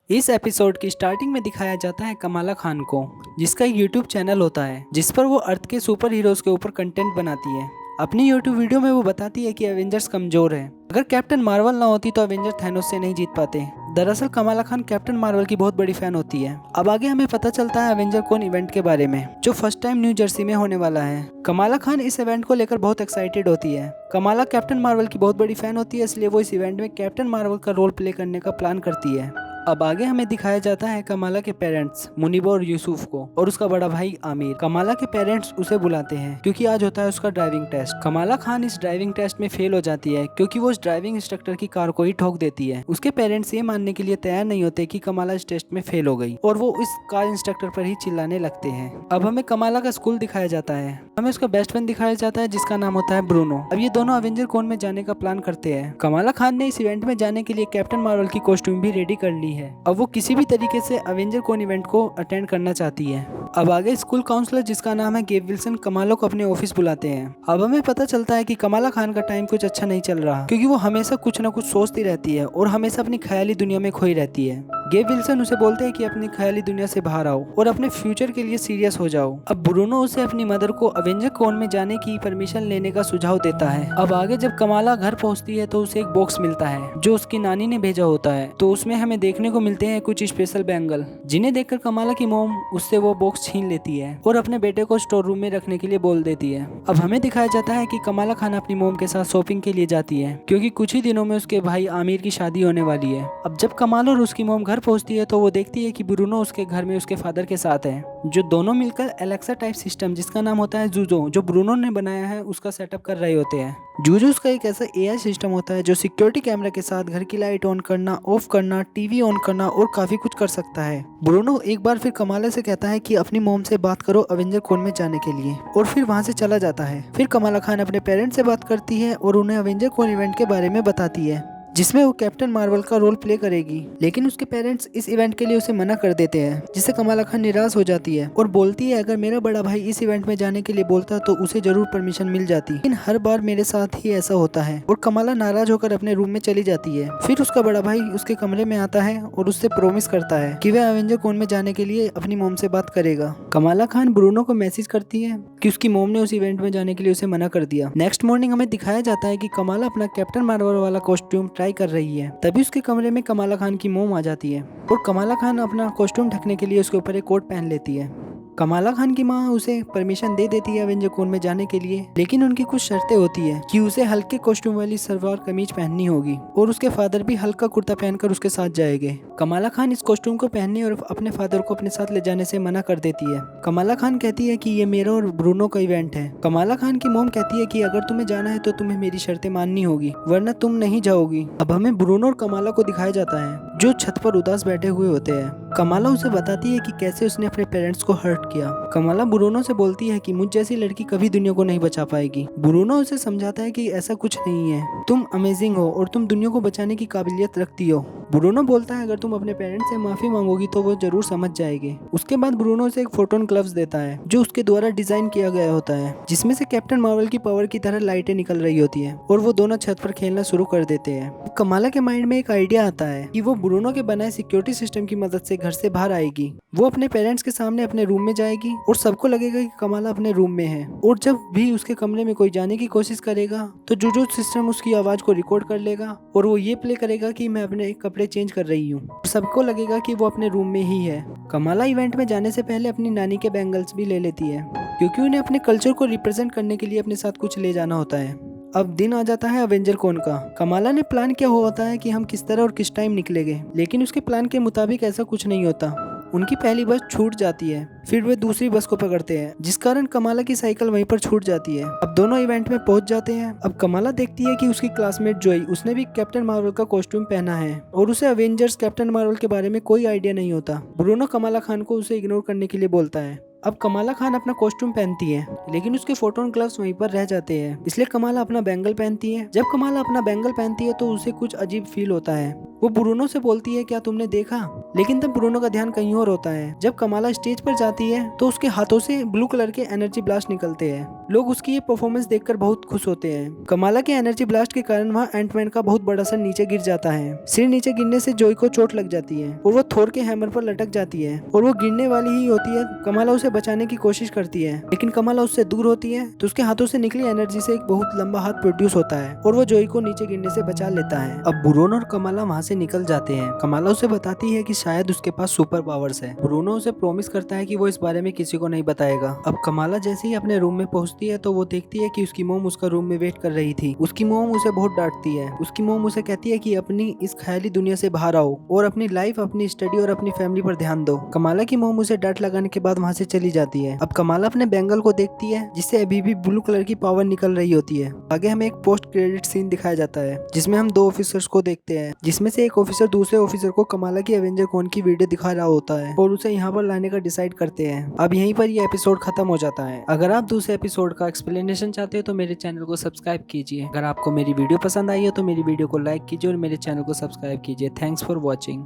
इस एपिसोड की स्टार्टिंग में दिखाया जाता है कमाला खान को, जिसका एक यूट्यूब चैनल होता है जिस पर वो अर्थ के सुपर हीरोज के ऊपर कंटेंट बनाती है। अपनी यूट्यूब वीडियो में वो बताती है कि एवेंजर्स कमजोर है, अगर कैप्टन मार्वल ना होती तो एवेंजर थैनोस से नहीं जीत पाते। दरअसल कमाला खान कैप्टन मार्वल की बहुत बड़ी फैन होती है। अब आगे हमें पता चलता है एवेंजर कॉन इवेंट के बारे में, जो फर्स्ट टाइम न्यू जर्सी में होने वाला है। कमाला खान इस इवेंट को लेकर बहुत एक्साइटेड होती है। कमाला कैप्टन मार्वल की बहुत बड़ी फैन होती है, इसलिए वो इस इवेंट में कैप्टन मार्वल का रोल प्ले करने का प्लान करती है। अब आगे हमें दिखाया जाता है कमाला के पेरेंट्स मुनीबा और यूसुफ को और उसका बड़ा भाई आमिर। कमाला के पेरेंट्स उसे बुलाते हैं क्योंकि आज होता है उसका ड्राइविंग टेस्ट। कमाला खान इस ड्राइविंग टेस्ट में फेल हो जाती है क्योंकि वो उस ड्राइविंग इंस्ट्रक्टर की कार को ही ठोक देती है। उसके पेरेंट्स ये मानने के लिए तैयार नहीं होते कि कमाला इस टेस्ट में फेल हो गई और वो इस कार इंस्ट्रक्टर पर ही चिल्लाने लगते हैं। अब हमें कमाला का स्कूल दिखाया जाता है। हमें उसका बेस्ट फ्रेंड दिखाया जाता है जिसका नाम होता है ब्रूनो। अब ये दोनों अवेंजर कॉन में जाने का प्लान करते हैं। कमाला खान ने इस इवेंट में जाने के लिए कैप्टन मार्वल की कॉस्ट्यूम भी रेडी कर ली है। अब वो किसी भी तरीके से अवेंजर कॉन इवेंट को अटेंड करना चाहती है। अब आगे स्कूल काउंसलर जिसका नाम है गेब विल्सन कमाला को अपने ऑफिस बुलाते हैं। अब हमें पता चलता है कि कमाला खान का टाइम कुछ अच्छा नहीं चल रहा क्योंकि वो हमेशा कुछ न कुछ सोचती रहती है और हमेशा अपनी ख्याली दुनिया में खोई रहती है। गेब विल्सन उसे बोलते हैं कि अपनी ख्याली दुनिया से बाहर आओ और अपने फ्यूचर के लिए सीरियस हो जाओ। अब ब्रूनो उसे अपनी मदर को अवेंजर कॉन में जाने की परमिशन लेने का सुझाव देता है। अब आगे जब कमाला घर पहुंचती है तो उसे एक बॉक्स मिलता है जो उसकी नानी ने भेजा होता है। तो उसमें हमें देखने को मिलते हैं कुछ स्पेशल बैंगल, जिन्हें देखकर कमाला की मोम उससे वो बॉक्स छीन लेती है और अपने बेटे को स्टोर रूम में रखने के लिए बोल देती है। अब हमें दिखाया जाता है कि कमाला खान अपनी मोम के साथ शॉपिंग के लिए जाती है क्योंकि कुछ ही दिनों में उसके भाई आमिर की शादी होने वाली है। अब जब कमाल और उसकी मोम घर पहुंचती है तो वो देखती है कि ब्रूनो उसके घर में उसके फादर के साथ है, जो दोनों मिलकर एलेक्सा टाइप सिस्टम जिसका नाम होता है जूजो, जो ब्रूनो ने बनाया है, उसका सेटअप कर रहे होते हैं। जूजो उसका एक ऐसा एआई सिस्टम होता है जो सिक्योरिटी कैमरा के साथ घर की लाइट ऑन करना, ऑफ करना, टीवी ऑन करना और काफी कुछ कर सकता है। ब्रूनो एक बार फिर कमाला से कहता है कि अपनी मोम से बात करो अवेंजर कॉन में जाने के लिए और फिर वहां से चला जाता है। फिर कमाला खान अपने पेरेंट्स से बात करती है और उन्हें अवेंजर कॉन इवेंट के बारे में बताती है जिसमें वो कैप्टन मार्वल का रोल प्ले करेगी, लेकिन उसके पेरेंट्स इस इवेंट के लिए उसे मना कर देते हैं, जिससे कमाला खान निराश हो जाती है और बोलती है अगर मेरा बड़ा भाई इस इवेंट में जाने के लिए बोलता तो उसे जरूर परमिशन मिल जाती, लेकिन हर बार मेरे साथ ही ऐसा होता है। और कमाला नाराज होकर अपने रूम में चली जाती है। फिर उसका बड़ा भाई उसके कमरे में आता है और उससे प्रॉमिस करता है कि वह अवेंजर कॉन में जाने के लिए अपनी मोम से बात करेगा। कमाला खान ब्रूनो को मैसेज करती है कि उसकी मोम ने उस इवेंट में जाने के लिए उसे मना कर दिया। नेक्स्ट मॉर्निंग हमें दिखाया जाता है कि कमाला अपना कैप्टन मार्वल वाला कॉस्ट्यूम ट्राई कर रही है। तभी उसके कमरे में कमाला खान की मोम आ जाती है और कमाला खान अपना कॉस्ट्यूम ढकने के लिए उसके ऊपर एक कोट पहन लेती है। कमाला खान की माँ उसे परमिशन दे देती है अवेंजर कॉन में जाने के लिए, लेकिन उनकी कुछ शर्तें होती है कि उसे हल्के कॉस्ट्यूम वाली सलवार कमीज पहननी होगी और उसके फादर भी हल्का कुर्ता पहनकर उसके साथ जाएंगे। कमाला खान इस कॉस्ट्यूम को पहनने और अपने फादर को अपने साथ ले जाने से मना कर देती है। कमाला खान कहती है कि ये मेरा और ब्रूनो का इवेंट है। कमाला खान की मोम कहती है कि अगर तुम्हें जाना है तो तुम्हें मेरी शर्तें माननी होगी वरना तुम नहीं जाओगी। अब हमें ब्रूनो और कमाला को दिखाया जाता है जो छत पर उदास बैठे हुए होते हैं। कमाला उसे बताती है कि कैसे उसने अपने पेरेंट्स को हर्ट किया। कमाला ब्रूनो से बोलती है कि मुझ जैसी लड़की कभी दुनिया को नहीं बचा पाएगी। ब्रूनो उसे समझाता है कि ऐसा कुछ नहीं है, तुम अमेजिंग हो और तुम दुनिया को बचाने की काबिलियत रखती हो। ब्रूनो बोलता है अगर तुम अपने पेरेंट्स से माफी मांगोगी तो वो जरूर समझ जाएंगे। उसके बाद ब्रूनो उसे एक फोटोन ग्लव्स देता है जो उसके द्वारा डिजाइन किया गया होता है, जिसमें से कैप्टन मार्वल की पावर की तरह लाइटें निकल रही होती है और वो दोनों छत पर खेलना शुरू कर देते हैं। कमाला के माइंड में एक आइडिया आता है कि वो ब्रूनो के बनाए सिक्योरिटी सिस्टम की मदद से घर से बाहर आएगी। वो अपने पेरेंट्स के सामने अपने रूम में जाएगी और सबको लगेगा कि कमाला अपने रूम में है, और जब भी उसके कमरे में कोई जाने की कोशिश करेगा तो जूजो सिस्टम उसकी आवाज को रिकॉर्ड कर लेगा और वो ये प्ले करेगा कि मैं अपने कपड़े चेंज कर रही हूँ। सबको लगेगा कि वो अपने रूम में ही है। कमाला इवेंट में जाने से पहले अपनी नानी के बैंगल्स भी ले लेती है क्योंकि उन्हें अपने कल्चर को रिप्रेजेंट करने के लिए अपने साथ कुछ ले जाना होता है। अब दिन आ जाता है अवेंजर कॉन का। कमाला ने प्लान किया हुआ होता है कि हम किस तरह और किस टाइम निकलेंगे, लेकिन उसके प्लान के मुताबिक ऐसा कुछ नहीं होता। उनकी पहली बस छूट जाती है, फिर वे दूसरी बस को पकड़ते हैं जिस कारण कमाला की साइकिल वहीं पर छूट जाती है। अब दोनों इवेंट में पहुंच जाते हैं। अब कमाला देखती है कि उसकी क्लासमेट जोई उसने भी कैप्टन मार्वल का कॉस्ट्यूम पहना है और उसे अवेंजर्स कैप्टन मार्वल के बारे में कोई आइडिया नहीं होता। ब्रूनो कमाला खान को उसे इग्नोर करने के लिए बोलता है। अब कमाला खान अपना कॉस्ट्यूम पहनती है लेकिन उसके फोटोन ग्लव्स वहीं पर रह जाते हैं, इसलिए कमाला अपना बैंगल पहनती है। जब कमाला अपना बैंगल पहनती है तो उसे कुछ अजीब फील होता है। वो ब्रूनो से बोलती है क्या तुमने देखा लेकिन तब ब्रूनो का ध्यान कहीं और होता है। जब कमाला स्टेज पर जाती है तो उसके हाथों से ब्लू कलर के एनर्जी ब्लास्ट निकलते हैं। लोग उसकी ये परफॉर्मेंस देखकर बहुत खुश होते हैं। कमाला के एनर्जी ब्लास्ट के कारण वहाँ एंटमैन का बहुत बड़ा सर नीचे गिर जाता है। सिर नीचे गिरने से जोई को चोट लग जाती है और वो थोर के हैमर पर लटक जाती है और वो गिरने वाली ही होती है। कमाला उसे बचाने की कोशिश करती है, लेकिन कमाला उससे दूर होती है तो उसके हाथों से निकली एनर्जी से एक बहुत लंबा हाथ प्रोड्यूस होता है और वो जोई को नीचे गिरने से बचा लेता है। अब ब्रूनो और कमाला वहाँ से निकल जाते हैं। कमाला उसे बताती है कि शायद उसके पास सुपर पावर्स है। ब्रूनो उसे प्रॉमिस करता है कि वो इस बारे में किसी को नहीं बताएगा। अब कमाला जैसे ही अपने रूम में पहुंचती है तो वो देखती है कि उसकी मोम उसका रूम में वेट कर रही थी। उसकी मोम उसे बहुत डांटती है। उसकी मोम उसे कहती है कि अपनी इस ख्याली दुनिया से बाहर आओ और अपनी लाइफ, अपनी स्टडी और अपनी फैमिली पर ध्यान दो। कमाला की मोम उसे डांट लगाने के बाद वहाँ से चली जाती है। अब कमाला अपने बैंगल को देखती है जिससे अभी भी ब्लू कलर की पावर निकल रही होती है। आगे हमें एक पोस्ट क्रेडिट सीन दिखाया जाता है जिसमें हम 2 ऑफिसर्स को देखते हैं, जिसमें से एक ऑफिसर दूसरे ऑफिसर को कमाला की एवेंजर कॉन की वीडियो दिखा रहा होता है और उसे यहाँ पर लाने का डिसाइड करते हैं। अब यहीं पर ये एपिसोड खत्म हो जाता है। अगर आप दूसरे एपिसोड का एक्सप्लेनेशन चाहते हो तो मेरे चैनल को सब्सक्राइब कीजिए। अगर आपको मेरी वीडियो पसंद आई हो तो मेरी वीडियो को लाइक कीजिए और मेरे चैनल को सब्सक्राइब कीजिए। Thanks for watching.